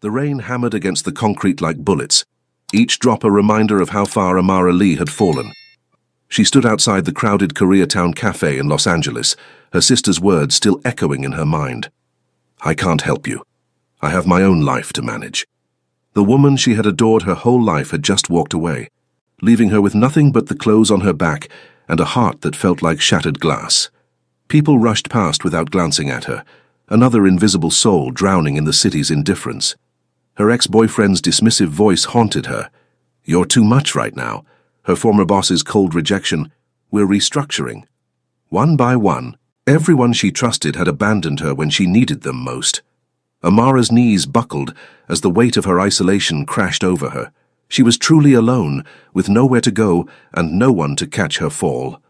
The rain hammered against the concrete like bullets, each drop a reminder of how far Amara Lee had fallen. She stood outside the crowded Koreatown cafe in Los Angeles, her sister's words still echoing in her mind. "I can't help you. I have my own life to manage." The woman she had adored her whole life had just walked away, leaving her with nothing but the clothes on her back and a heart that felt like shattered glass. People rushed past without glancing at her, another invisible soul drowning in the city's indifference. Her ex-boyfriend's dismissive voice haunted her. "You're too much right now." Her former boss's cold rejection. "We're restructuring." One by one, everyone she trusted had abandoned her when she needed them most. Amara's knees buckled as the weight of her isolation crashed over her. She was truly alone, with nowhere to go and no one to catch her fall.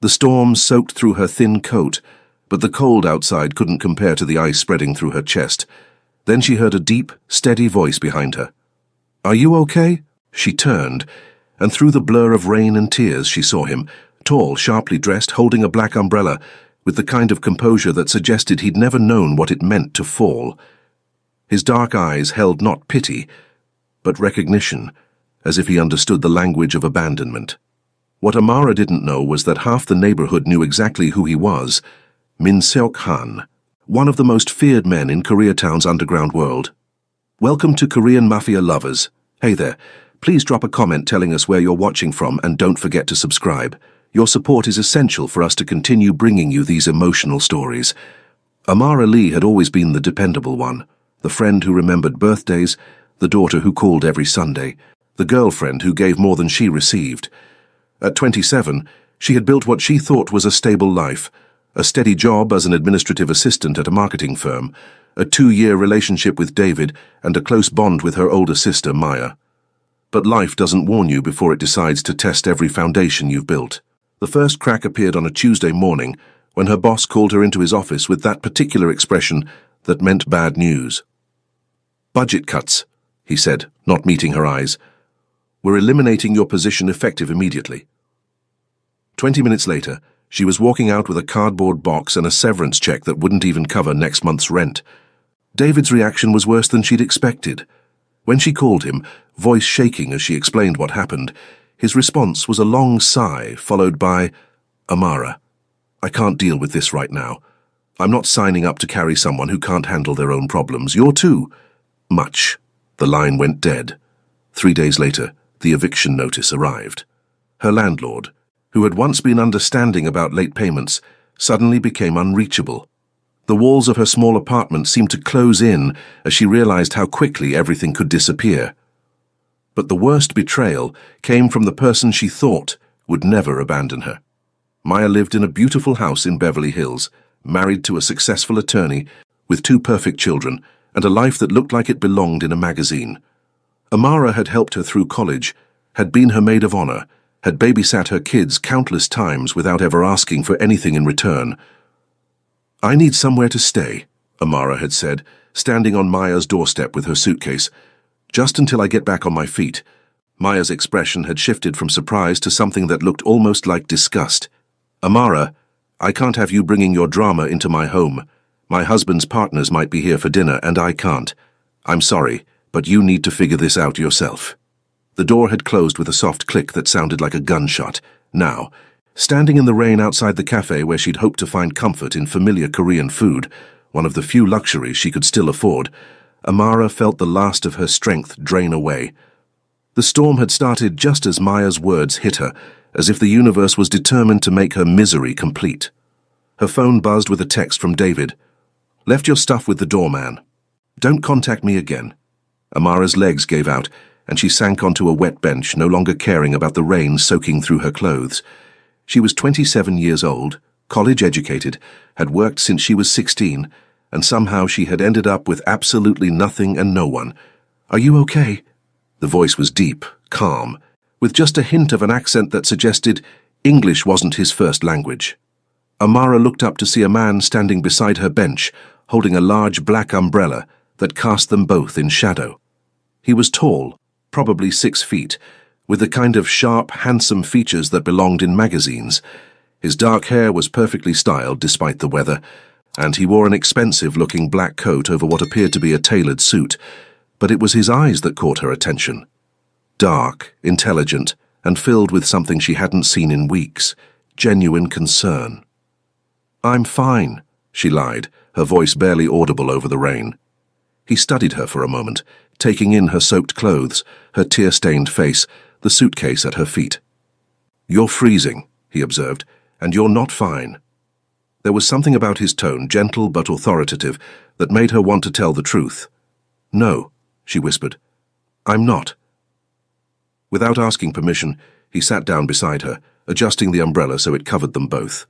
The storm soaked through her thin coat, but the cold outside couldn't compare to the ice spreading through her chest. Then she heard a deep, steady voice behind her. "Are you okay?" She turned, and through the blur of rain and tears she saw him, tall, sharply dressed, holding a black umbrella, with the kind of composure that suggested he'd never known what it meant to fall. His dark eyes held not pity, but recognition, as if he understood the language of abandonment. What Amara didn't know was that half the neighborhood knew exactly who he was, Min Seok Han, one of the most feared men in Koreatown's underground world. Welcome to Korean Mafia lovers. Hey there, please drop a comment telling us where you're watching from and don't forget to subscribe. Your support is essential for us to continue bringing you these emotional stories. Amara Lee had always been the dependable one, the friend who remembered birthdays, the daughter who called every Sunday, the girlfriend who gave more than she received. At 27, she had built what she thought was a stable life, a steady job as an administrative assistant at a marketing firm, a 2-year relationship with David, and a close bond with her older sister, Maya. But life doesn't warn you before it decides to test every foundation you've built. The first crack appeared on a Tuesday morning when her boss called her into his office with that particular expression that meant bad news. "Budget cuts," he said, not meeting her eyes. "We're eliminating your position effective immediately." 20 minutes later, she was walking out with a cardboard box and a severance check that wouldn't even cover next month's rent. David's reaction was worse than she'd expected. When she called him, voice shaking as she explained what happened, his response was a long sigh followed by, "Amara, I can't deal with this right now. I'm not signing up to carry someone who can't handle their own problems. You're too much." The line went dead. 3 days later, the eviction notice arrived. Her landlord, who had once been understanding about late payments, suddenly became unreachable. The walls of her small apartment seemed to close in as she realized how quickly everything could disappear. But the worst betrayal came from the person she thought would never abandon her. Maya lived in a beautiful house in Beverly Hills, married to a successful attorney, with 2 perfect children, and a life that looked like it belonged in a magazine. Amara had helped her through college, had been her maid of honor, had babysat her kids countless times without ever asking for anything in return. "I need somewhere to stay," Amara had said, standing on Maya's doorstep with her suitcase. "Just until I get back on my feet." Maya's expression had shifted from surprise to something that looked almost like disgust. "Amara, I can't have you bringing your drama into my home. My husband's partners might be here for dinner and I can't. I'm sorry, but you need to figure this out yourself." The door had closed with a soft click that sounded like a gunshot. Now, standing in the rain outside the cafe where she'd hoped to find comfort in familiar Korean food, one of the few luxuries she could still afford, Amara felt the last of her strength drain away. The storm had started just as Maya's words hit her, as if the universe was determined to make her misery complete. Her phone buzzed with a text from David. "Left your stuff with the doorman. Don't contact me again." Amara's legs gave out, and she sank onto a wet bench, no longer caring about the rain soaking through her clothes. She was 27 years old, college-educated, had worked since she was 16, and somehow she had ended up with absolutely nothing and no one. "Are you okay?" The voice was deep, calm, with just a hint of an accent that suggested English wasn't his first language. Amara looked up to see a man standing beside her bench, holding a large black umbrella that cast them both in shadow. He was tall, probably 6 feet, with the kind of sharp, handsome features that belonged in magazines. His dark hair was perfectly styled despite the weather, and he wore an expensive-looking black coat over what appeared to be a tailored suit, but it was his eyes that caught her attention. Dark, intelligent, and filled with something she hadn't seen in weeks, genuine concern. "I'm fine," she lied, her voice barely audible over the rain. He studied her for a moment, taking in her soaked clothes, her tear-stained face, the suitcase at her feet. "You're freezing," he observed, "and you're not fine." There was something about his tone, gentle but authoritative, that made her want to tell the truth. "No," she whispered. "I'm not." Without asking permission, he sat down beside her, adjusting the umbrella so it covered them both.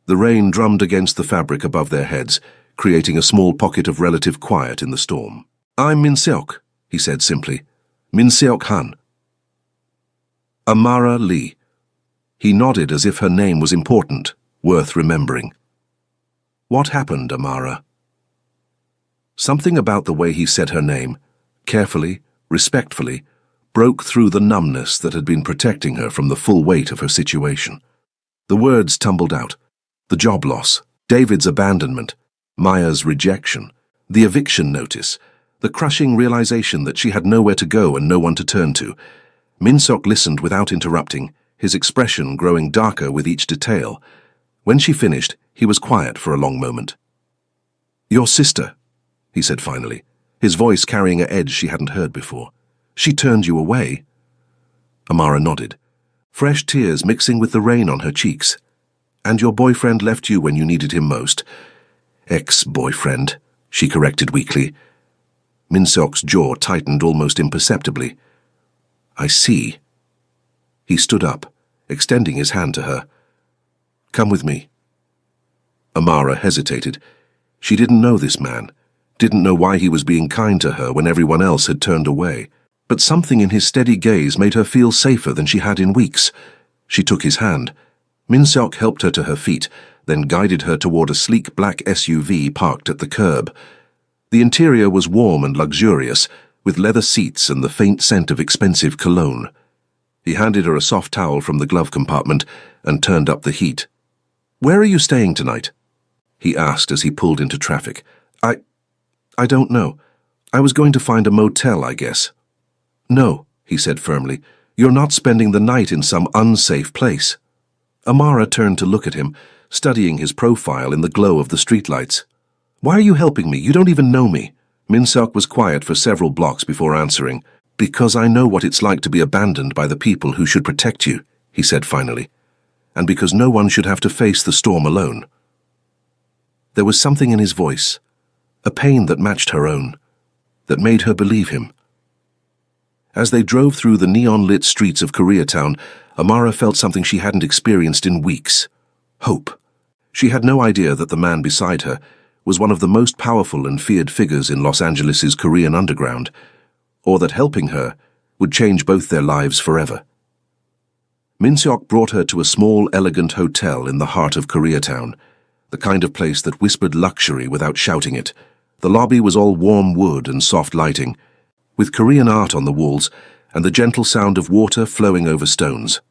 The rain drummed against the fabric above their heads, creating a small pocket of relative quiet in the storm. "I'm Min Seok," he said simply. "Min Seok Han." Amara Lee. He nodded as if her name was important, worth remembering. "What happened, Amara?" Something about the way he said her name, carefully, respectfully, broke through the numbness that had been protecting her from the full weight of her situation. The words tumbled out. The job loss, David's abandonment, Maya's rejection, the eviction notice, the crushing realization that she had nowhere to go and no one to turn to. Min Seok listened without interrupting, his expression growing darker with each detail. When she finished, he was quiet for a long moment. "Your sister," he said finally, his voice carrying an edge she hadn't heard before. "She turned you away?" Amara nodded, fresh tears mixing with the rain on her cheeks. "And your boyfriend left you when you needed him most." "Ex-boyfriend," she corrected weakly. Min Seok's jaw tightened almost imperceptibly. "I see." He stood up, extending his hand to her. "Come with me." Amara hesitated. She didn't know this man, didn't know why he was being kind to her when everyone else had turned away, but something in his steady gaze made her feel safer than she had in weeks. She took his hand. Min Seok helped her to her feet, then guided her toward a sleek black SUV parked at the curb. The interior was warm and luxurious, with leather seats and the faint scent of expensive cologne. He handed her a soft towel from the glove compartment and turned up the heat. "Where are you staying tonight?" he asked as he pulled into traffic. I don't know. I was going to find a motel, I guess." "No," he said firmly. "You're not spending the night in some unsafe place." Amara turned to look at him, studying his profile in the glow of the streetlights. "Why are you helping me? You don't even know me." Min Seok was quiet for several blocks before answering. "Because I know what it's like to be abandoned by the people who should protect you," he said finally. "And because no one should have to face the storm alone." There was something in his voice, a pain that matched her own, that made her believe him. As they drove through the neon-lit streets of Koreatown, Amara felt something she hadn't experienced in weeks. Hope. She had no idea that the man beside her was one of the most powerful and feared figures in Los Angeles's Korean underground, or that helping her would change both their lives forever. Min Seok brought her to a small, elegant hotel in the heart of Koreatown, the kind of place that whispered luxury without shouting it. The lobby was all warm wood and soft lighting, with Korean art on the walls and the gentle sound of water flowing over stones.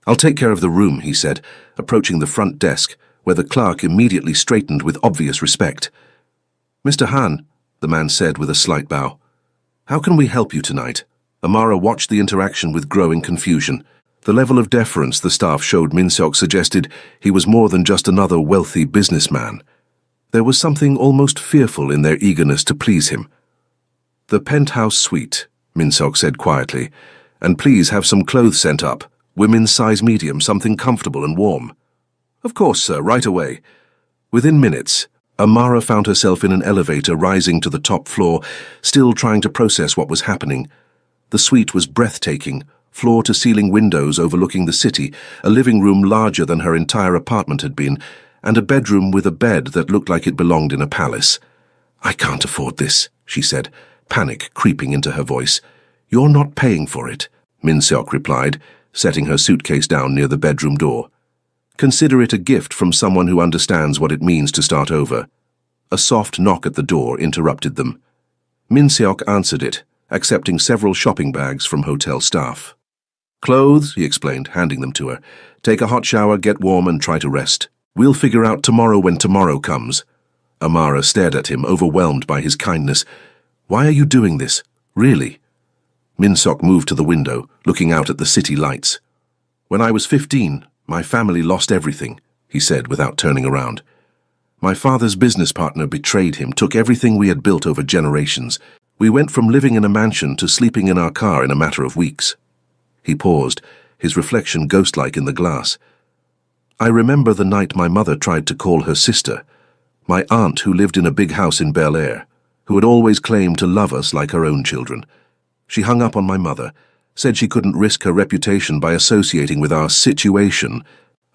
"I'll take care of the room," he said, approaching the front desk, where the clerk immediately straightened with obvious respect. "Mr. Han," the man said with a slight bow. "How can we help you tonight?" Amara watched the interaction with growing confusion. The level of deference the staff showed Min Seok suggested he was more than just another wealthy businessman. There was something almost fearful in their eagerness to please him. "The penthouse suite," Min Seok said quietly, "and please have some clothes sent up, women's size medium, something comfortable and warm." "Of course, sir, right away." Within minutes, Amara found herself in an elevator rising to the top floor, still trying to process what was happening. The suite was breathtaking, floor-to-ceiling windows overlooking the city, a living room larger than her entire apartment had been, and a bedroom with a bed that looked like it belonged in a palace. "I can't afford this," she said, panic creeping into her voice. "You're not paying for it," Min Seok replied, setting her suitcase down near the bedroom door. "Consider it a gift from someone who understands what it means to start over." A soft knock at the door interrupted them. Min Seok answered it, accepting several shopping bags from hotel staff. "Clothes," he explained, handing them to her. "Take a hot shower, get warm, and try to rest. We'll figure out tomorrow when tomorrow comes." Amara stared at him, overwhelmed by his kindness. "Why are you doing this? Really?" Min-seok moved to the window, looking out at the city lights. "When I was 15, my family lost everything," he said without turning around. "My father's business partner betrayed him, took everything we had built over generations. We went from living in a mansion to sleeping in our car in a matter of weeks." He paused, his reflection ghost-like in the glass. "I remember the night my mother tried to call her sister, my aunt who lived in a big house in Bel Air, who had always claimed to love us like her own children. She hung up on my mother, said she couldn't risk her reputation by associating with our situation."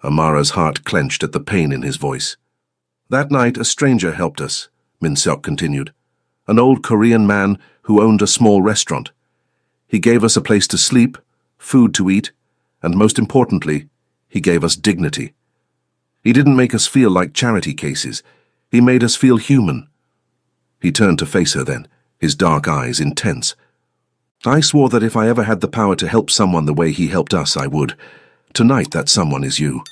Amara's heart clenched at the pain in his voice. "That night a stranger helped us," Min-seok continued. "An old Korean man who owned a small restaurant. He gave us a place to sleep, food to eat, and most importantly, he gave us dignity. He didn't make us feel like charity cases. He made us feel human." He turned to face her then, his dark eyes intense. "I swore that if I ever had the power to help someone the way he helped us, I would. Tonight that someone is you."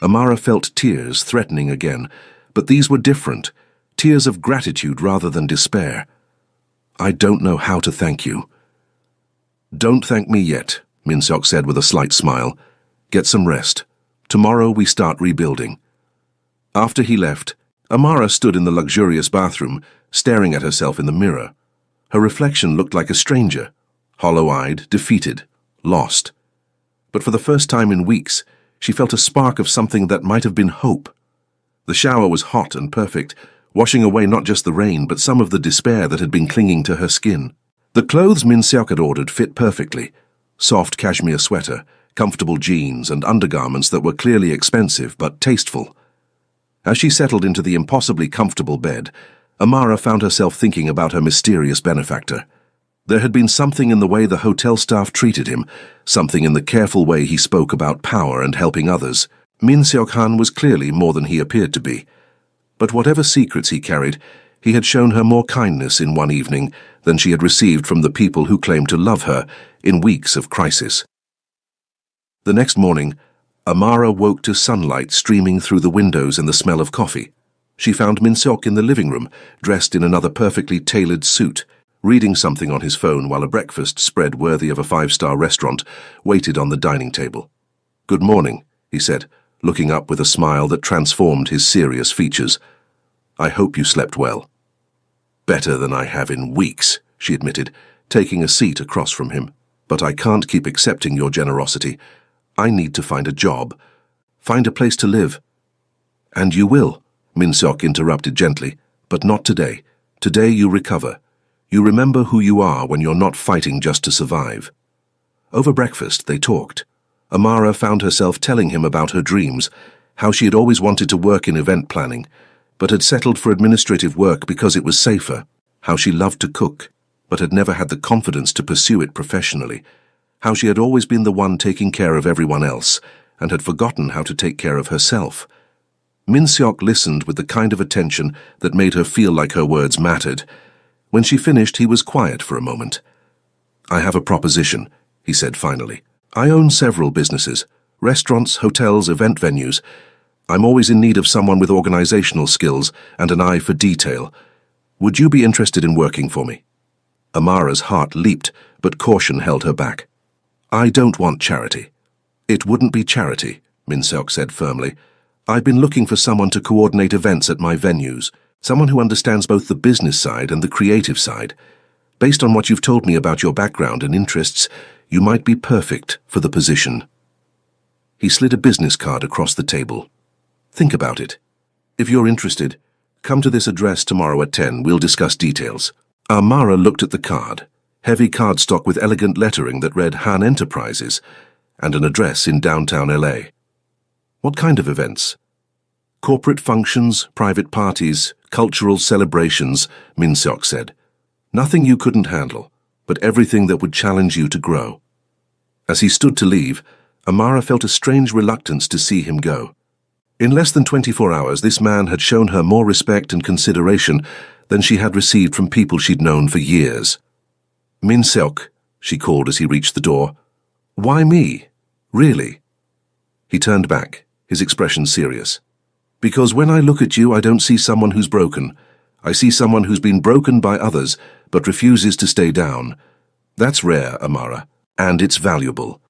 Amara felt tears threatening again, but these were different, tears of gratitude rather than despair. "I don't know how to thank you." "Don't thank me yet," Min-seok said with a slight smile. "Get some rest. Tomorrow we start rebuilding." After he left, Amara stood in the luxurious bathroom, staring at herself in the mirror. Her reflection looked like a stranger, hollow-eyed, defeated, lost. But for the first time in weeks, she felt a spark of something that might have been hope. The shower was hot and perfect, washing away not just the rain, but some of the despair that had been clinging to her skin. The clothes Min-seok had ordered fit perfectly: soft cashmere sweater, comfortable jeans, and undergarments that were clearly expensive but tasteful. As she settled into the impossibly comfortable bed, Amara found herself thinking about her mysterious benefactor. There had been something in the way the hotel staff treated him, something in the careful way he spoke about power and helping others. Min-seok-han was clearly more than he appeared to be. But whatever secrets he carried, he had shown her more kindness in one evening than she had received from the people who claimed to love her in weeks of crisis. The next morning, Amara woke to sunlight streaming through the windows and the smell of coffee. She found Min-seok in the living room, dressed in another perfectly tailored suit, reading something on his phone while a breakfast spread worthy of a five-star restaurant waited on the dining table. "Good morning," he said, looking up with a smile that transformed his serious features. "I hope you slept well." "Better than I have in weeks," she admitted, taking a seat across from him. "But I can't keep accepting your generosity. I need to find a job, find a place to live." "And you will," Min-seok interrupted gently, "but not today. Today you recover. You remember who you are when you're not fighting just to survive." Over breakfast, they talked. Amara found herself telling him about her dreams, how she had always wanted to work in event planning, but had settled for administrative work because it was safer, how she loved to cook, but had never had the confidence to pursue it professionally, how she had always been the one taking care of everyone else, and had forgotten how to take care of herself. Min-seok listened with the kind of attention that made her feel like her words mattered. When she finished, he was quiet for a moment. "I have a proposition," he said finally. "I own several businesses, restaurants, hotels, event venues. I'm always in need of someone with organizational skills and an eye for detail. Would you be interested in working for me?" Amara's heart leaped, but caution held her back. "I don't want charity." "It wouldn't be charity," Min-seok said firmly. "I've been looking for someone to coordinate events at my venues, someone who understands both the business side and the creative side. Based on what you've told me about your background and interests, you might be perfect for the position." He slid a business card across the table. "Think about it. If you're interested, come to this address tomorrow at 10. We'll discuss details." Amara looked at the card, heavy cardstock with elegant lettering that read Han Enterprises, and an address in downtown LA. "What kind of events?" "Corporate functions, private parties, cultural celebrations," Min-seok said. "Nothing you couldn't handle, but everything that would challenge you to grow." As he stood to leave, Amara felt a strange reluctance to see him go. In less than 24 hours, this man had shown her more respect and consideration than she had received from people she'd known for years. "Min-seok," she called as he reached the door. "Why me? Really?" He turned back, his expression serious. Because when I look at you, I don't see someone who's broken. I see someone who's been broken by others, but refuses to stay down. That's rare, Amara, and it's valuable.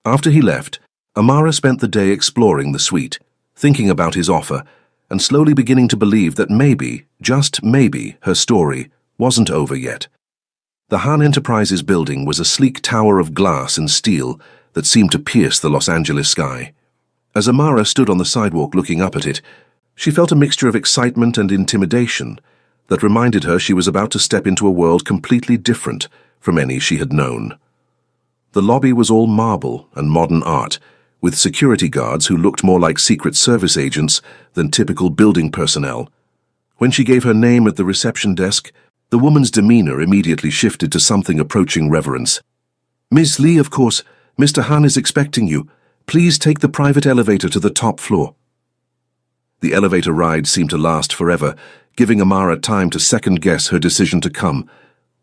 After he left, Amara spent the day exploring the suite, thinking about his offer, and slowly beginning to believe that maybe, just maybe, her story wasn't over yet. The Han Enterprises building was a sleek tower of glass and steel that seemed to pierce the Los Angeles sky. As Amara stood on the sidewalk looking up at it, she felt a mixture of excitement and intimidation that reminded her she was about to step into a world completely different from any she had known. The lobby was all marble and modern art, with security guards who looked more like Secret Service agents than typical building personnel. When she gave her name at the reception desk, the woman's demeanor immediately shifted to something approaching reverence. "Ms. Lee, of course. Mr. Han is expecting you. Please take the private elevator to the top floor." The elevator ride seemed to last forever, giving Amara time to second-guess her decision to come.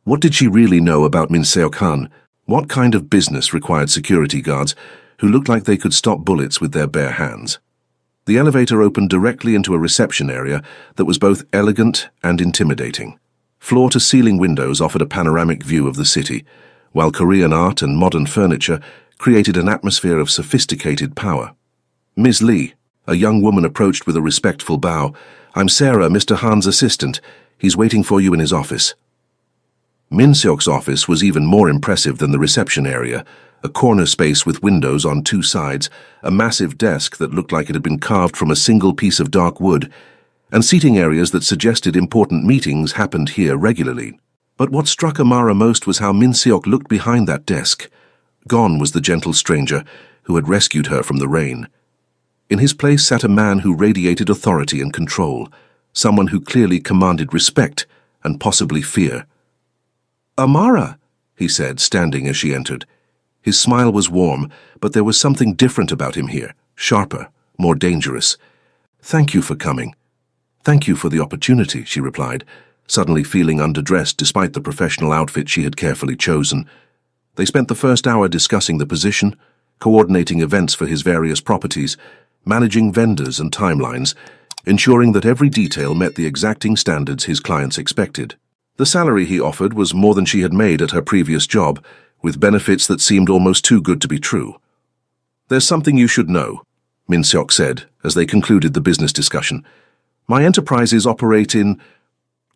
What did she really know about Min Seok Han? What kind of business required security guards who looked like they could stop bullets with their bare hands? The elevator opened directly into a reception area that was both elegant and intimidating. Floor-to-ceiling windows offered a panoramic view of the city, while Korean art and modern furniture created an atmosphere of sophisticated power. "Ms. Lee," a young woman approached with a respectful bow. "I'm Sarah, Mr. Han's assistant. He's waiting for you in his office." Min Seok's office was even more impressive than the reception area, a corner space with windows on two sides, a massive desk that looked like it had been carved from a single piece of dark wood, and seating areas that suggested important meetings happened here regularly. But what struck Amara most was how Min Seok looked behind that desk. Gone was the gentle stranger who had rescued her from the rain. In his place sat a man who radiated authority and control, someone who clearly commanded respect and possibly fear. "Amara," he said, standing as she entered. His smile was warm, but there was something different about him here, sharper, more dangerous. "Thank you for coming." "Thank you for the opportunity," she replied, suddenly feeling underdressed despite the professional outfit she had carefully chosen. They spent the first hour discussing the position, coordinating events for his various properties, managing vendors and timelines, ensuring that every detail met the exacting standards his clients expected. The salary he offered was more than she had made at her previous job, with benefits that seemed almost too good to be true. "There's something you should know," Min Seok said, as they concluded the business discussion. "My enterprises operate in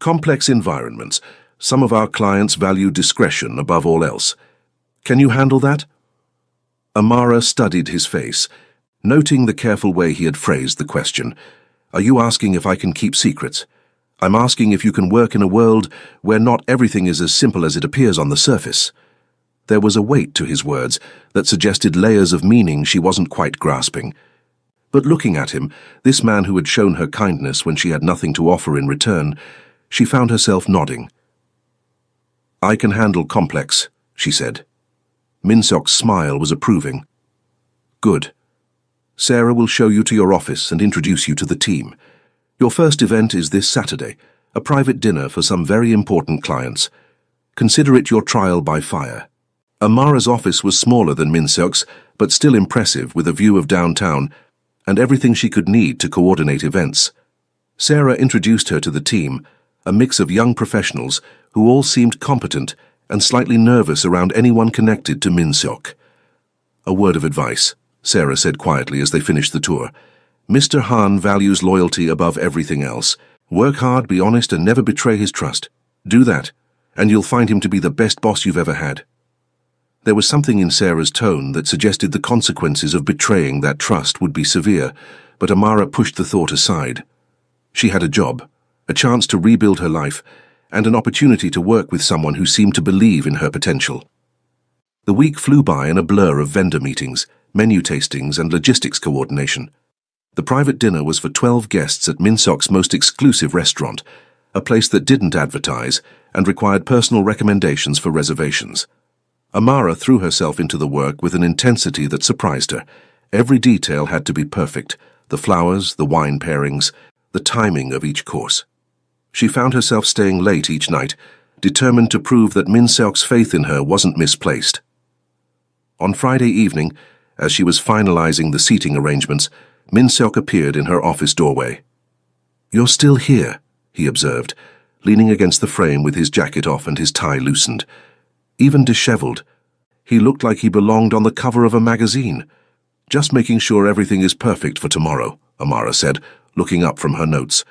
complex environments. Some of our clients value discretion above all else. Can you handle that?" Amara studied his face, noting the careful way he had phrased the question. "Are you asking if I can keep secrets? I'm asking if you can work in a world where not everything is as simple as it appears on the surface." There was a weight to his words that suggested layers of meaning she wasn't quite grasping. But looking at him, this man who had shown her kindness when she had nothing to offer in return, she found herself nodding. "I can handle complex," she said. Min Seok's smile was approving. "Good. Sarah will show you to your office and introduce you to the team. Your first event is this Saturday, a private dinner for some very important clients. Consider it your trial by fire." Amara's office was smaller than Min Seok's, but still impressive, with a view of downtown and everything she could need to coordinate events. Sarah introduced her to the team, a mix of young professionals who all seemed competent and slightly nervous around anyone connected to Min Seok. "A word of advice," Sarah said quietly as they finished the tour. "Mr. Han values loyalty above everything else. Work hard, be honest, and never betray his trust. Do that, and you'll find him to be the best boss you've ever had." There was something in Sarah's tone that suggested the consequences of betraying that trust would be severe, but Amara pushed the thought aside. She had a job, a chance to rebuild her life, and an opportunity to work with someone who seemed to believe in her potential. The week flew by in a blur of vendor meetings, menu tastings, and logistics coordination. The private dinner was for 12 guests at Min Seok's most exclusive restaurant, a place that didn't advertise and required personal recommendations for reservations. Amara threw herself into the work with an intensity that surprised her. Every detail had to be perfect: the flowers, the wine pairings, the timing of each course. She found herself staying late each night, determined to prove that Min Seok's faith in her wasn't misplaced. On Friday evening, as she was finalizing the seating arrangements, Min Seok appeared in her office doorway. "You're still here," he observed, leaning against the frame with his jacket off and his tie loosened. Even disheveled, he looked like he belonged on the cover of a magazine. "Just making sure everything is perfect for tomorrow," Amara said, looking up from her notes.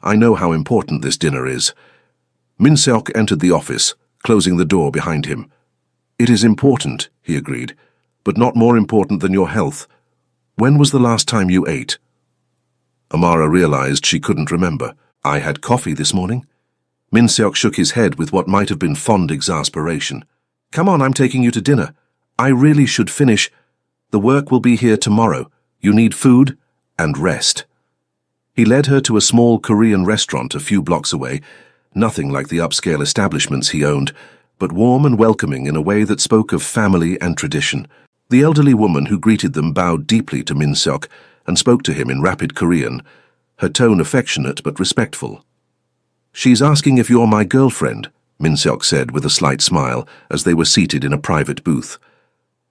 "I know how important this dinner is." Min Seok entered the office, closing the door behind him. "It is important," he agreed, "but not more important than your health. When was the last time you ate?" Amara realized she couldn't remember. "I had coffee this morning." Min Seok shook his head with what might have been fond exasperation. "Come on, I'm taking you to dinner. I really should finish. The work will be here tomorrow. You need food and rest." He led her to a small Korean restaurant a few blocks away, nothing like the upscale establishments he owned, but warm and welcoming in a way that spoke of family and tradition. The elderly woman who greeted them bowed deeply to Min Seok and spoke to him in rapid Korean, her tone affectionate but respectful. "She's asking if you're my girlfriend," Min Seok said with a slight smile as they were seated in a private booth.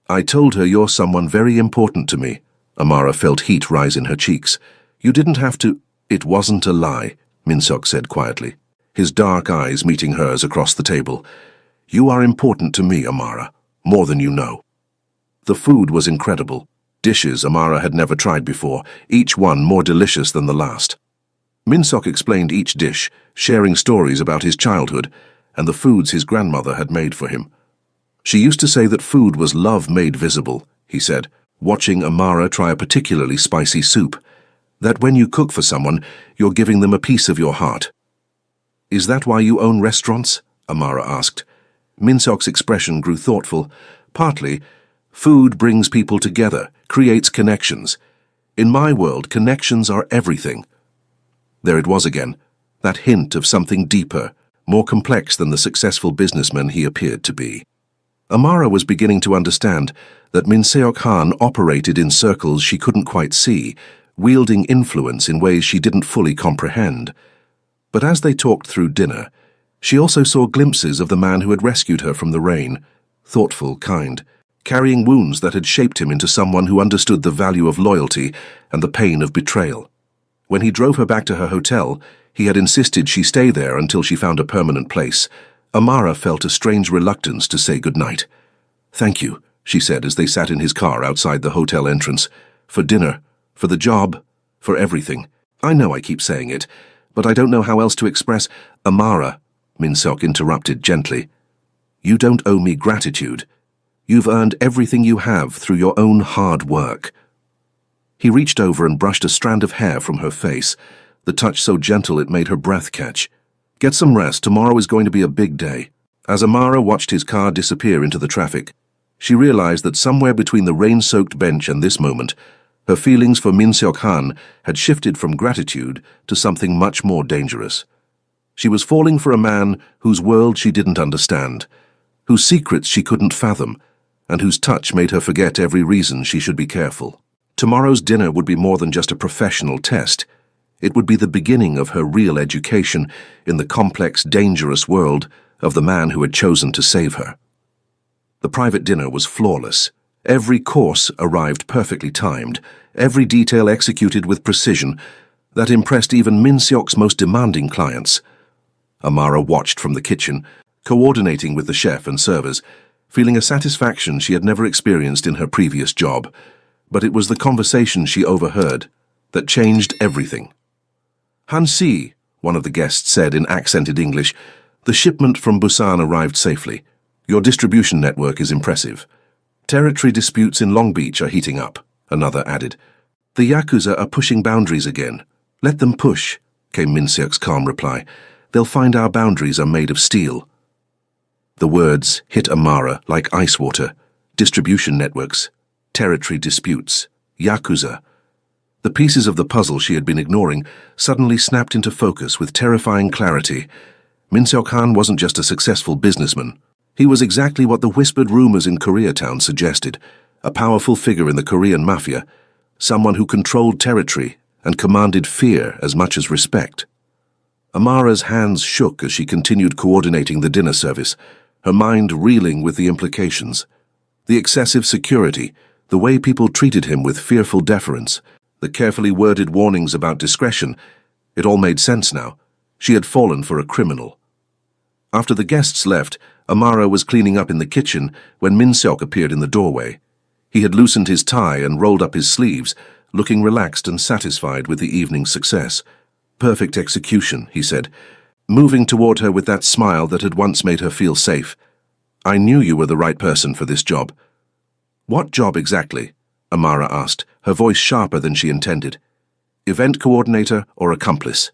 "I told her you're someone very important to me." Amara felt heat rise in her cheeks. "You didn't have to—" "It wasn't a lie," Min Seok said quietly, his dark eyes meeting hers across the table. "You are important to me, Amara, more than you know." The food was incredible. Dishes Amara had never tried before, each one more delicious than the last. Min Seok explained each dish, sharing stories about his childhood and the foods his grandmother had made for him. "She used to say that food was love made visible," he said, watching Amara try a particularly spicy soup. "That when you cook for someone, you're giving them a piece of your heart." "Is that why you own restaurants?" Amara asked. Min Seok's expression grew thoughtful. "Partly. Food brings people together, creates connections. In my world, connections are everything." There it was again, that hint of something deeper, more complex than the successful businessman he appeared to be. Amara was beginning to understand that Min Seok Han operated in circles she couldn't quite see, wielding influence in ways she didn't fully comprehend. But as they talked through dinner, she also saw glimpses of the man who had rescued her from the rain, thoughtful, kind, carrying wounds that had shaped him into someone who understood the value of loyalty and the pain of betrayal. When he drove her back to her hotel, he had insisted she stay there until she found a permanent place. Amara felt a strange reluctance to say goodnight. "Thank you," she said as they sat in his car outside the hotel entrance. "For dinner, for the job, for everything. I know I keep saying it, but I don't know how else to express—" "Amara," Min Seok interrupted gently, "you don't owe me gratitude. You've earned everything you have through your own hard work." He reached over and brushed a strand of hair from her face, the touch so gentle it made her breath catch. "Get some rest. Tomorrow is going to be a big day." As Amara watched his car disappear into the traffic, she realized that somewhere between the rain-soaked bench and this moment, her feelings for Min Seok Han had shifted from gratitude to something much more dangerous. She was falling for a man whose world she didn't understand, whose secrets she couldn't fathom, and whose touch made her forget every reason she should be careful. Tomorrow's dinner would be more than just a professional test. It would be the beginning of her real education in the complex, dangerous world of the man who had chosen to save her. The private dinner was flawless. Every course arrived perfectly timed, every detail executed with precision that impressed even Min Seok's most demanding clients. Amara watched from the kitchen, coordinating with the chef and servers, feeling a satisfaction she had never experienced in her previous job. But it was the conversation she overheard that changed everything. "Han-si," one of the guests said in accented English, "the shipment from Busan arrived safely. Your distribution network is impressive." "Territory disputes in Long Beach are heating up," another added. "The Yakuza are pushing boundaries again. Let them push," came Min Seok's calm reply. "They'll find our boundaries are made of steel." The words hit Amara like ice water. Distribution networks, territory disputes, Yakuza. The pieces of the puzzle she had been ignoring suddenly snapped into focus with terrifying clarity. Min Seok Han wasn't just a successful businessman. He was exactly what the whispered rumors in Koreatown suggested, a powerful figure in the Korean Mafia, someone who controlled territory and commanded fear as much as respect. Amara's hands shook as she continued coordinating the dinner service, her mind reeling with the implications. The excessive security, the way people treated him with fearful deference, the carefully worded warnings about discretion. It all made sense now. She had fallen for a criminal. After the guests left, Amara was cleaning up in the kitchen when Min Seok appeared in the doorway. He had loosened his tie and rolled up his sleeves, looking relaxed and satisfied with the evening's success. "Perfect execution," he said, moving toward her with that smile that had once made her feel safe. "I knew you were the right person for this job." "What job exactly?" Amara asked, her voice sharper than she intended. "Event coordinator or accomplice?"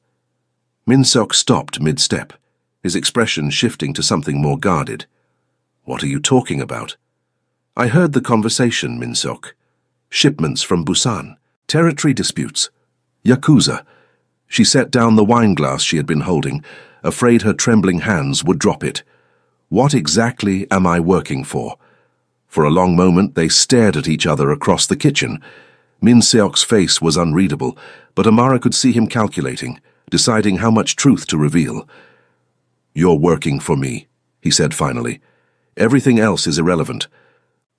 Min Seok stopped mid-step, his expression shifting to something more guarded. "What are you talking about?" "I heard the conversation, Min Seok. Shipments from Busan, territory disputes, Yakuza." She set down the wine glass she had been holding, afraid her trembling hands would drop it. "What exactly am I working for?" For a long moment they stared at each other across the kitchen. Min Seok's face was unreadable, but Amara could see him calculating, deciding how much truth to reveal. "You're working for me," he said finally. "Everything else is irrelevant."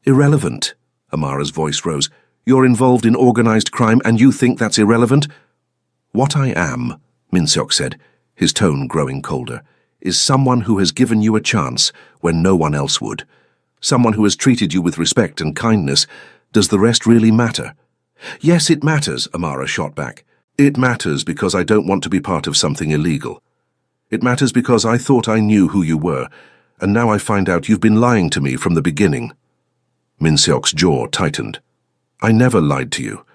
"Irrelevant?" Amara's voice rose. "You're involved in organized crime and you think that's irrelevant?" "What I am," Min Seok said, his tone growing colder, "is someone who has given you a chance when no one else would. Someone who has treated you with respect and kindness. Does the rest really matter?" "Yes, it matters," Amara shot back. "It matters because I don't want to be part of something illegal. It matters because I thought I knew who you were, and now I find out you've been lying to me from the beginning." Min Seok's jaw tightened. "I never lied to you.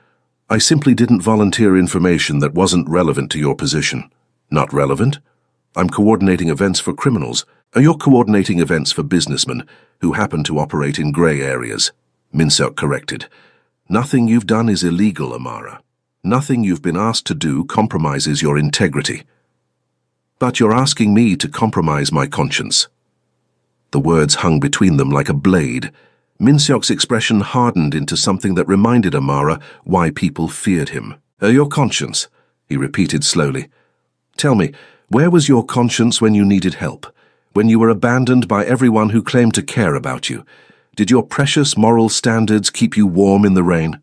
I simply didn't volunteer information that wasn't relevant to your position." "Not relevant? I'm coordinating events for criminals. You're coordinating events for businessmen who happen to operate in grey areas," Min Seok corrected. "Nothing you've done is illegal, Amara. Nothing you've been asked to do compromises your integrity. But you're asking me to compromise my conscience." The words hung between them like a blade. Min Seok's expression hardened into something that reminded Amara why people feared him. "Your conscience," he repeated slowly. "Tell me, where was your conscience when you needed help? When you were abandoned by everyone who claimed to care about you? Did your precious moral standards keep you warm in the rain?"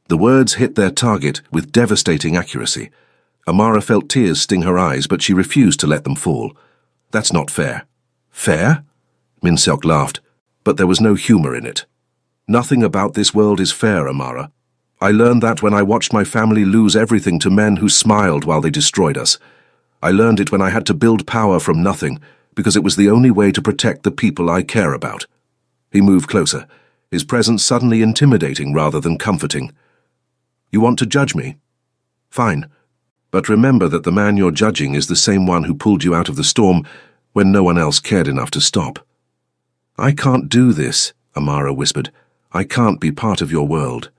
The words hit their target with devastating accuracy. Amara felt tears sting her eyes, but she refused to let them fall. "That's not fair." "Fair?" Min Seok laughed, but there was no humor in it. "Nothing about this world is fair, Amara. I learned that when I watched my family lose everything to men who smiled while they destroyed us. I learned it when I had to build power from nothing, because it was the only way to protect the people I care about." He moved closer, his presence suddenly intimidating rather than comforting. "You want to judge me? Fine. But remember that the man you're judging is the same one who pulled you out of the storm when no one else cared enough to stop." "I can't do this," Amara whispered. "I can't be part of your world."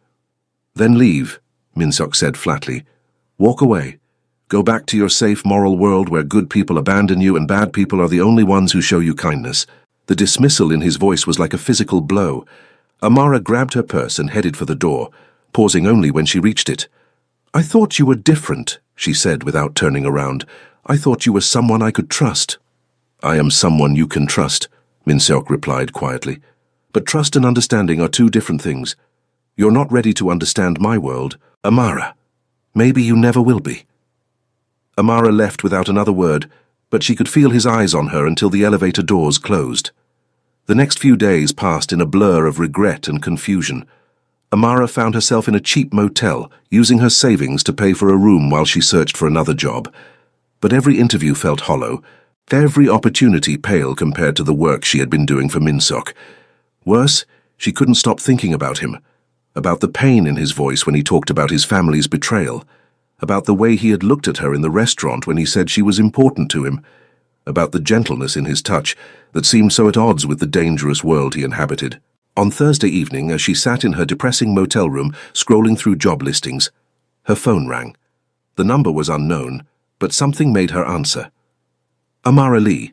"Then leave," Min Seok said flatly. "Walk away. Go back to your safe moral world where good people abandon you and bad people are the only ones who show you kindness." The dismissal in his voice was like a physical blow. Amara grabbed her purse and headed for the door, pausing only when she reached it. "I thought you were different," she said without turning around. "I thought you were someone I could trust." "I am someone you can trust," Min Seok replied quietly. "But trust and understanding are two different things. You're not ready to understand my world, Amara. Maybe you never will be." Amara left without another word, but she could feel his eyes on her until the elevator doors closed. The next few days passed in a blur of regret and confusion. Amara found herself in a cheap motel, using her savings to pay for a room while she searched for another job. But every interview felt hollow, every opportunity pale compared to the work she had been doing for Min Seok. Worse, she couldn't stop thinking about him, about the pain in his voice when he talked about his family's betrayal, about the way he had looked at her in the restaurant when he said she was important to him, about the gentleness in his touch that seemed so at odds with the dangerous world he inhabited. On Thursday evening, as she sat in her depressing motel room scrolling through job listings, her phone rang. The number was unknown, but something made her answer. Amara Lee.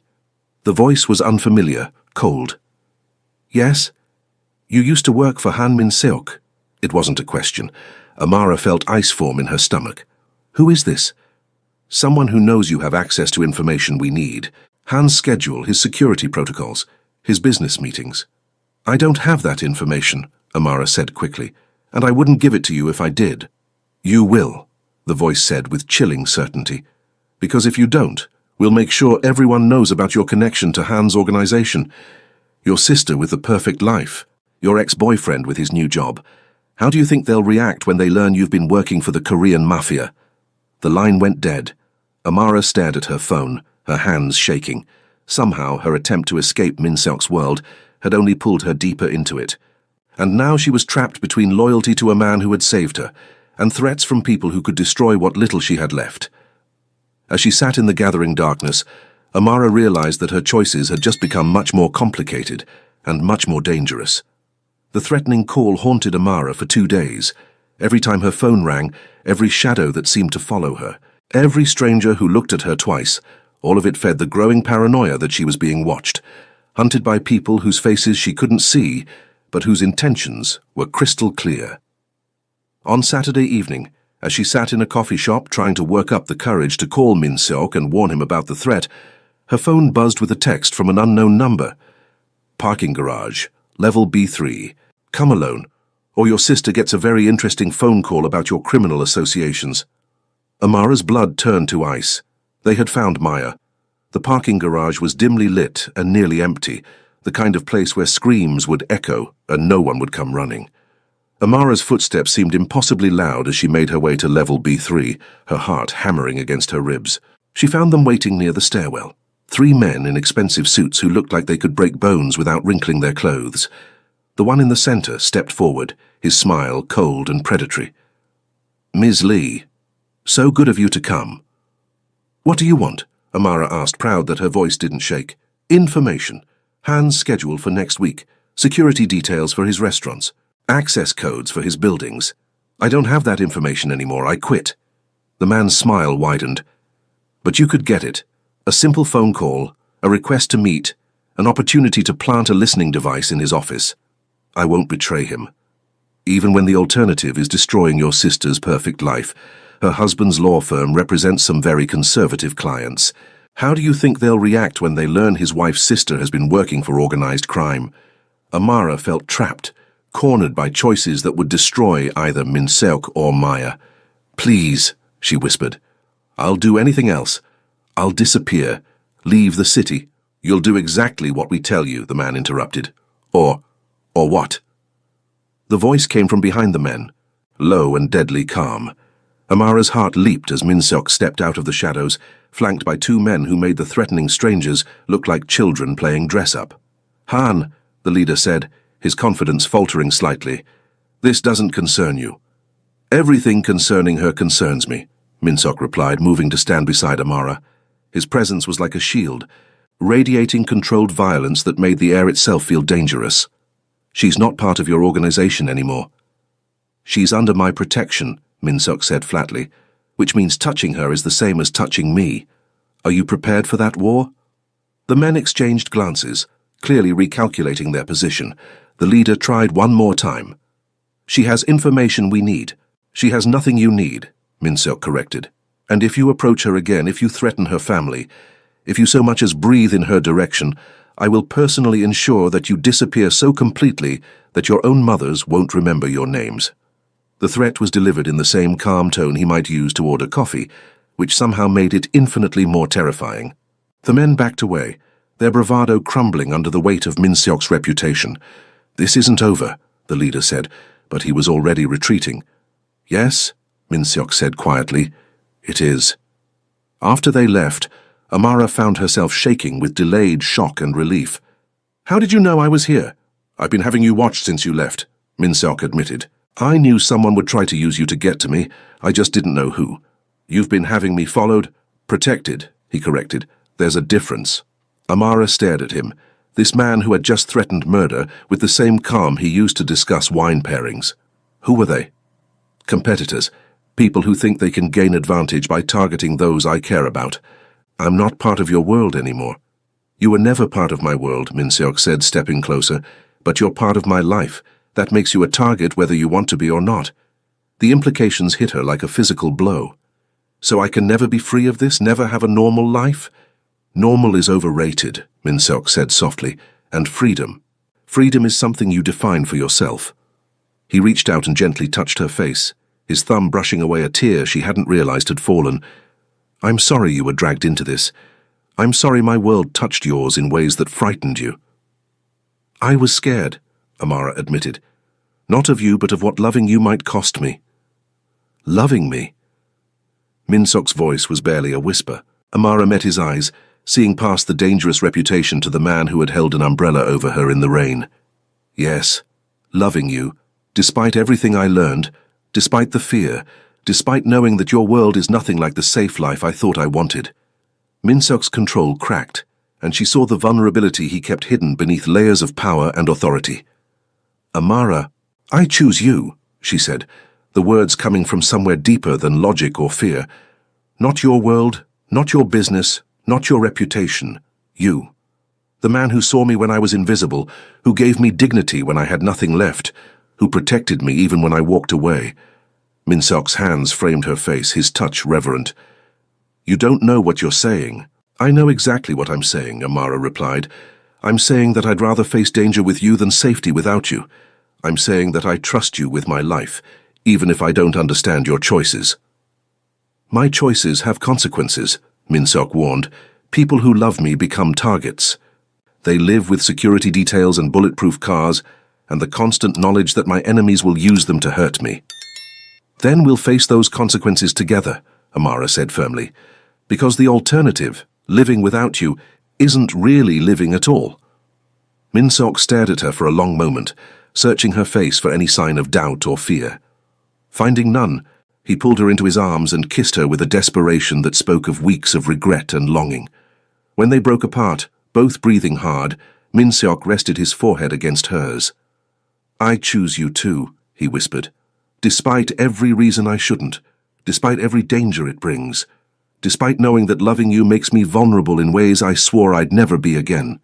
The voice was unfamiliar, cold. "Yes? You used to work for Han Min Seok." It wasn't a question. Amara felt ice form in her stomach. "Who is this?" "Someone who knows you have access to information we need. Han's schedule, his security protocols, his business meetings." "I don't have that information," Amara said quickly, "and I wouldn't give it to you if I did." You will, the voice said with chilling certainty. Because if you don't, we'll make sure everyone knows about your connection to Han's organization. Your sister with the perfect life, your ex-boyfriend with his new job. How do you think they'll react when they learn you've been working for the Korean Mafia? The line went dead. Amara stared at her phone, her hands shaking. Somehow, her attempt to escape Min-seok's world had only pulled her deeper into it. And now she was trapped between loyalty to a man who had saved her and threats from people who could destroy what little she had left. As she sat in the gathering darkness, Amara realized that her choices had just become much more complicated and much more dangerous. The threatening call haunted Amara for 2 days. Every time her phone rang, every shadow that seemed to follow her, every stranger who looked at her twice, all of it fed the growing paranoia that she was being watched, hunted by people whose faces she couldn't see, but whose intentions were crystal clear. On Saturday evening, as she sat in a coffee shop trying to work up the courage to call Min-seok and warn him about the threat, her phone buzzed with a text from an unknown number. Parking garage, level B3. Come alone, or your sister gets a very interesting phone call about your criminal associations. Amara's blood turned to ice. They had found Maya. The parking garage was dimly lit and nearly empty, the kind of place where screams would echo and no one would come running. Amara's footsteps seemed impossibly loud as she made her way to level B3, her heart hammering against her ribs. She found them waiting near the stairwell. 3 men in expensive suits who looked like they could break bones without wrinkling their clothes. The one in the center stepped forward, his smile cold and predatory. "Ms. Lee, so good of you to come." "What do you want?" Amara asked, proud that her voice didn't shake. "Information. Han's schedule for next week. Security details for his restaurants. Access codes for his buildings. I don't have that information anymore. I quit." The man's smile widened. "But you could get it. A simple phone call, a request to meet, an opportunity to plant a listening device in his office. I won't betray him. Even when the alternative is destroying your sister's perfect life. Her husband's law firm represents some very conservative clients. How do you think they'll react when they learn his wife's sister has been working for organized crime?" Amara felt trapped, cornered by choices that would destroy either Min-seok or Maya. "Please," she whispered. "I'll do anything else. I'll disappear. Leave the city. You'll do exactly what we tell you," the man interrupted. Or what?" The voice came from behind the men, low and deadly calm. Amara's heart leaped as Min-seok stepped out of the shadows, flanked by 2 men who made the threatening strangers look like children playing dress-up. "Han," the leader said, his confidence faltering slightly. "This doesn't concern you." "Everything concerning her concerns me," Min-seok replied, moving to stand beside Amara. His presence was like a shield, radiating controlled violence that made the air itself feel dangerous. "She's not part of your organization anymore." "She's under my protection," Min-seok said flatly, "which means touching her is the same as touching me. Are you prepared for that war?" The men exchanged glances, clearly recalculating their position. The leader tried one more time. "She has information we need." "She has nothing you need," Min-seok corrected. "And if you approach her again, if you threaten her family, if you so much as breathe in her direction, I will personally ensure that you disappear so completely that your own mothers won't remember your names." The threat was delivered in the same calm tone he might use to order coffee, which somehow made it infinitely more terrifying. The men backed away, their bravado crumbling under the weight of Min-seok's reputation. "This isn't over," the leader said, but he was already retreating. "Yes," Min-seok said quietly, "it is." After they left, Amara found herself shaking with delayed shock and relief. "How did you know I was here?" "I've been having you watched since you left," Min-seok admitted. "I knew someone would try to use you to get to me. I just didn't know who." "You've been having me followed?" "Protected," he corrected. "There's a difference." Amara stared at him, this man who had just threatened murder with the same calm he used to discuss wine pairings. Who were they? "Competitors. People who think they can gain advantage by targeting those I care about. I'm not part of your world anymore." "You were never part of my world," Min-seok said, stepping closer. "But you're part of my life. That makes you a target whether you want to be or not." The implications hit her like a physical blow. "So I can never be free of this, never have a normal life?" "Normal is overrated," Min-seok said softly, "and freedom. Freedom is something you define for yourself." He reached out and gently touched her face, his thumb brushing away a tear she hadn't realized had fallen. "I'm sorry you were dragged into this. I'm sorry my world touched yours in ways that frightened you." "I was scared," Amara admitted. "Not of you, but of what loving you might cost me." "Loving me?" Minsok's voice was barely a whisper. Amara met his eyes, seeing past the dangerous reputation to the man who had held an umbrella over her in the rain. "Yes, loving you, despite everything I learned, despite the fear, despite knowing that your world is nothing like the safe life I thought I wanted." Minsok's control cracked, and she saw the vulnerability he kept hidden beneath layers of power and authority. "Amara, I choose you," she said, the words coming from somewhere deeper than logic or fear. "Not your world, not your business, not your reputation. You. The man who saw me when I was invisible, who gave me dignity when I had nothing left, who protected me even when I walked away." Minsok's hands framed her face, his touch reverent. "You don't know what you're saying." "I know exactly what I'm saying," Amara replied. "I'm saying that I'd rather face danger with you than safety without you. I'm saying that I trust you with my life, even if I don't understand your choices." "My choices have consequences," Minsok warned. "People who love me become targets. They live with security details and bulletproof cars, and the constant knowledge that my enemies will use them to hurt me." "Then we'll face those consequences together," Amara said firmly, "because the alternative, living without you, isn't really living at all." Minsok stared at her for a long moment, searching her face for any sign of doubt or fear. Finding none, he pulled her into his arms and kissed her with a desperation that spoke of weeks of regret and longing. When they broke apart, both breathing hard, Minsok rested his forehead against hers. "I choose you too," he whispered, "despite every reason I shouldn't, despite every danger it brings, despite knowing that loving you makes me vulnerable in ways I swore I'd never be again."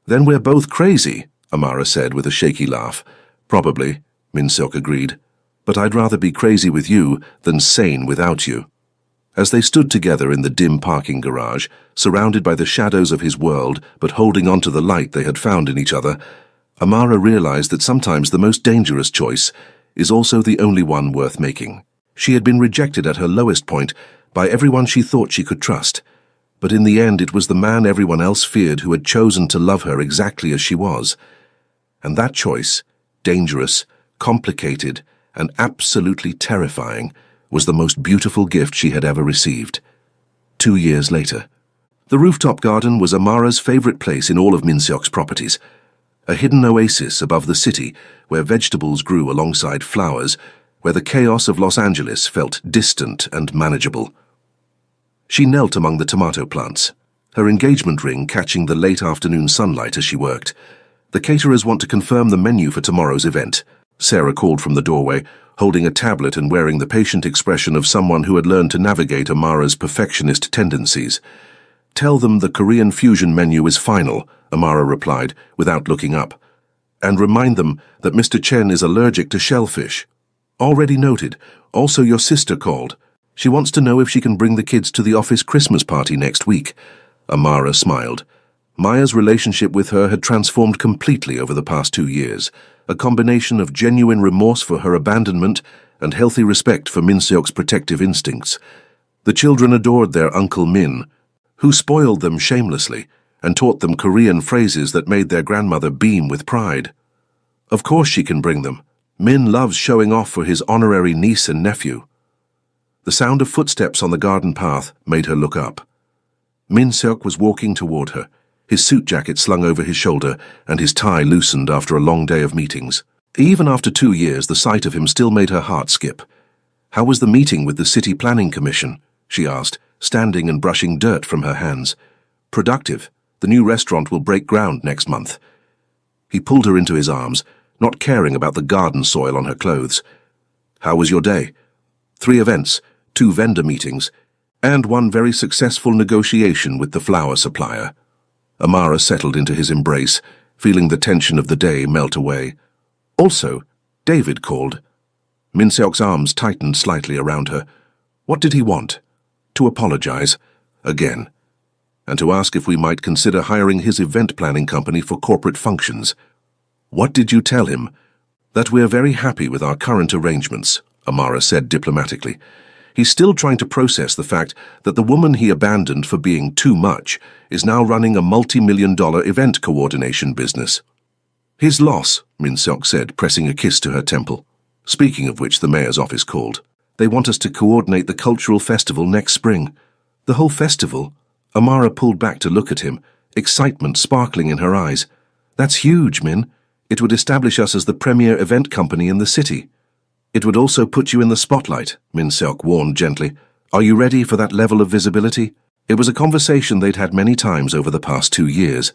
"Then we're both crazy," Amara said with a shaky laugh. "Probably," Minsok agreed, "but I'd rather be crazy with you than sane without you." As they stood together in the dim parking garage, surrounded by the shadows of his world but holding on to the light they had found in each other, Amara realized that sometimes the most dangerous choice is also the only one worth making. She had been rejected at her lowest point by everyone she thought she could trust, but in the end it was the man everyone else feared who had chosen to love her exactly as she was. And that choice, dangerous, complicated, and absolutely terrifying, was the most beautiful gift she had ever received. 2 years later. The rooftop garden was Amara's favorite place in all of Minsok's properties, a hidden oasis above the city where vegetables grew alongside flowers, where the chaos of Los Angeles felt distant and manageable. She knelt among the tomato plants, her engagement ring catching the late afternoon sunlight as she worked. "The caterers want to confirm the menu for tomorrow's event," Sarah called from the doorway, holding a tablet and wearing the patient expression of someone who had learned to navigate Amara's perfectionist tendencies. "Tell them the Korean fusion menu is final," Amara replied, without looking up. "And remind them that Mr. Chen is allergic to shellfish." "Already noted. Also, your sister called. She wants to know if she can bring the kids to the office Christmas party next week." Amara smiled. Maya's relationship with her had transformed completely over the past 2 years, a combination of genuine remorse for her abandonment and healthy respect for Minsok's protective instincts. The children adored their Uncle Min, who spoiled them shamelessly and taught them Korean phrases that made their grandmother beam with pride. Of course she can bring them. Min loves showing off for his honorary niece and nephew. The sound of footsteps on the garden path made her look up. Minsok was walking toward her, his suit jacket slung over his shoulder and his tie loosened after a long day of meetings. Even after 2 years, the sight of him still made her heart skip. "How was the meeting with the City Planning Commission?" she asked, standing and brushing dirt from her hands. "Productive. The new restaurant will break ground next month." He pulled her into his arms, not caring about the garden soil on her clothes. "How was your day?" 3 events, 2 vendor meetings, and 1 very successful negotiation with the flower supplier. Amara settled into his embrace, feeling the tension of the day melt away. "Also, David called." Minsok's arms tightened slightly around her. What did he want? To apologize, again, and to ask if we might consider hiring his event planning company for corporate functions. "What did you tell him?" "That we're very happy with our current arrangements. Amara said diplomatically. He's still trying to process the fact that the woman he abandoned for being too much is now running a multi-million-dollar event coordination business. His loss, Min Seok said, pressing a kiss to her temple. Speaking of which, the mayor's office called. They want us to coordinate the cultural festival next spring. The whole festival? Amara pulled back to look at him, excitement sparkling in her eyes. That's huge, Min. It would establish us as the premier event company in the city. It would also put you in the spotlight, Min Seok warned gently. Are you ready for that level of visibility? It was a conversation they'd had many times over the past 2 years.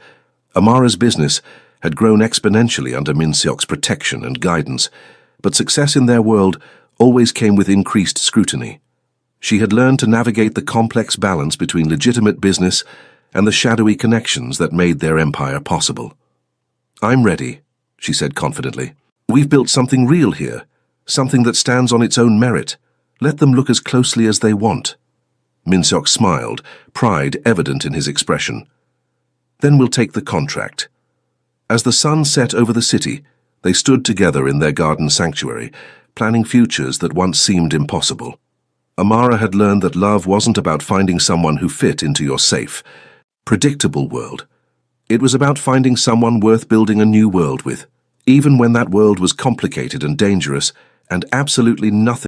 Amara's business had grown exponentially under Min Seok's protection and guidance, but success in their world always came with increased scrutiny. She had learned to navigate the complex balance between legitimate business and the shadowy connections that made their empire possible. I'm ready, she said confidently. We've built something real here, something that stands on its own merit. Let them look as closely as they want. Min Seok smiled, pride evident in his expression. Then we'll take the contract. As the sun set over the city, they stood together in their garden sanctuary, planning futures that once seemed impossible. Amara had learned that love wasn't about finding someone who fit into your safe, predictable world. It was about finding someone worth building a new world with, even when that world was complicated and dangerous, and absolutely nothing